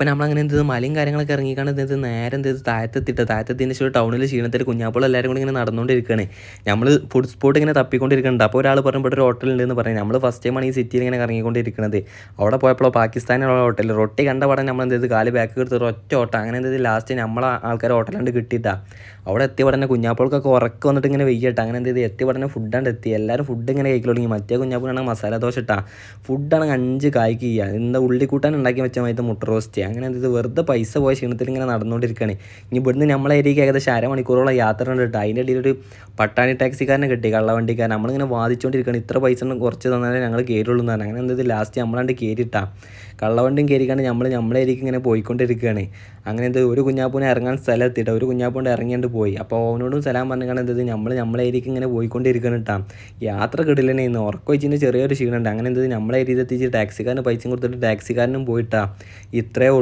അപ്പം നമ്മളങ്ങനെ എന്ത് മലയും കാര്യങ്ങളൊക്കെ ഇറങ്ങിക്കാണ്ട് എന്ത് നേരെ എന്ത് താഴത്തെത്തിൻ്റെ ശേഷം ടൗണിൽ ക്ഷീണത്തിൽ കുഞ്ഞാപ്പോൾ എല്ലാവരും കൂടി ഇങ്ങനെ നടന്നുകൊണ്ടിരിക്കുകയാണ്. നമ്മൾ ഫുഡ് സ്പോട്ട് ഇങ്ങനെ തപ്പിക്കൊണ്ടിരിക്കുന്നുണ്ട്. അപ്പോൾ ഒരാൾ പറഞ്ഞു ഇവിടെ ഒരു ഹോട്ടൽ ഉണ്ടെന്ന് പറഞ്ഞു. നമ്മൾ ഫസ്റ്റ് ടൈമാണ് ഈ സിറ്റിയിൽ ഇങ്ങനെ ഇറങ്ങിക്കൊണ്ടിരിക്കുന്നത്. അവിടെ പോയപ്പോൾ പാകിസ്ഥാനുള്ള ഹോട്ടൽ റൊട്ടി കണ്ട പടം നമ്മൾ എന്ത് ചെയ്ത് കാല് ബാക്ക് എടുത്ത് ഒറ്റ ഓട്ടം അങ്ങനെ എന്ത് ചെയ്ത് ലാസ്റ്റ് നമ്മളെ ആൾക്കാർ ഹോട്ടലുണ്ട് കിട്ടിയിട്ടാ. അവിടെ എത്തിയ ഉടനെ കുഞ്ഞാപ്പോൾക്കൊക്കെ ഉറക്കം വന്നിട്ട് ഇങ്ങനെ വെയ്യട്ടെ. അങ്ങനെ എന്ത് ചെയ്ത് എത്തിയ ഉടനെ ഫുഡാണ്ട് എത്തി. എല്ലാവരും ഫുഡ് ഇങ്ങനെ കഴിക്കൽ തുടങ്ങി. മറ്റേ കുഞ്ഞാപ്പോഴാണെങ്കിൽ മസാല ദോശ ഇട്ടാ ഫുഡാണെങ്കിൽ 5 കായ്ക്ക് ചെയ്യുക. എന്താ ഉള്ളിക്കൂട്ടാൻ ഉണ്ടാക്കി വെച്ച മാതിരി മുട്ട റോസ്റ്റ് അങ്ങനെ എന്ത് ചെയ്ത് വെറുതെ പൈസ പോയ ക്ഷീണത്തിൽ ഇങ്ങനെ നടന്നുകൊണ്ടിരിക്കുകയാണ്. ഇനി ഇവിടുന്ന് നമ്മളെ ഏരിയയ്ക്ക് ഏകദേശം അരമണിക്കൂറോളം യാത്ര ഉണ്ട് കേട്ടോ. അതിൻ്റെ ഇടയിൽ ഒരു പട്ടാണി ടാക്സിക്കാരനെ കിട്ടി, കള്ളവണ്ടിക്കാരൻ. നമ്മളിങ്ങനെ വാദിച്ചുകൊണ്ടിരിക്കുകയാണ് ഇത്ര പൈസ കുറച്ച് തന്നാലേ ഞങ്ങൾ കയറുള്ളൂ എന്നാണ്. അങ്ങനെ എന്ത് ലാസ്റ്റ് നമ്മളാണ്ട് കയറിയിട്ടാ കള്ളവണ്ടിയും കയറിക്കാണ്ട് നമ്മളെ ഏരിയയ്ക്ക് ഇങ്ങനെ പോയിക്കൊണ്ടിരിക്കുകയാണ്. അങ്ങനെ എന്ത് ഒരു കുഞ്ഞാപ്പൂനെ ഇറങ്ങാൻ സ്ഥലം എത്തിയിട്ട് ഒരു കുഞ്ഞാപ്പൂണ്ട് ഇറങ്ങിയാണ്ട് പോയി. അപ്പോൾ അവനോടും സലാം പറഞ്ഞാൽ എന്തത് നമ്മളെ ഏരിയയ്ക്ക് ഇങ്ങനെ പോയിക്കൊണ്ടിരിക്കണം കേട്ടോ. യാത്ര കിടിലനെ ഇന്ന് ഉറക്കം വെച്ചിന് ചെറിയൊരു ക്ഷീണമുണ്ട്. അങ്ങനെ എന്തത് നമ്മളെ ഏരിയയിൽ എത്തിച്ച് ടാക്സിക്കാരന് പൈസ കൊടുത്തിട്ട് ടാക്സിക്കാരനും പോയിട്ടാ. ഇത്രയേ ഉള്ളൂ.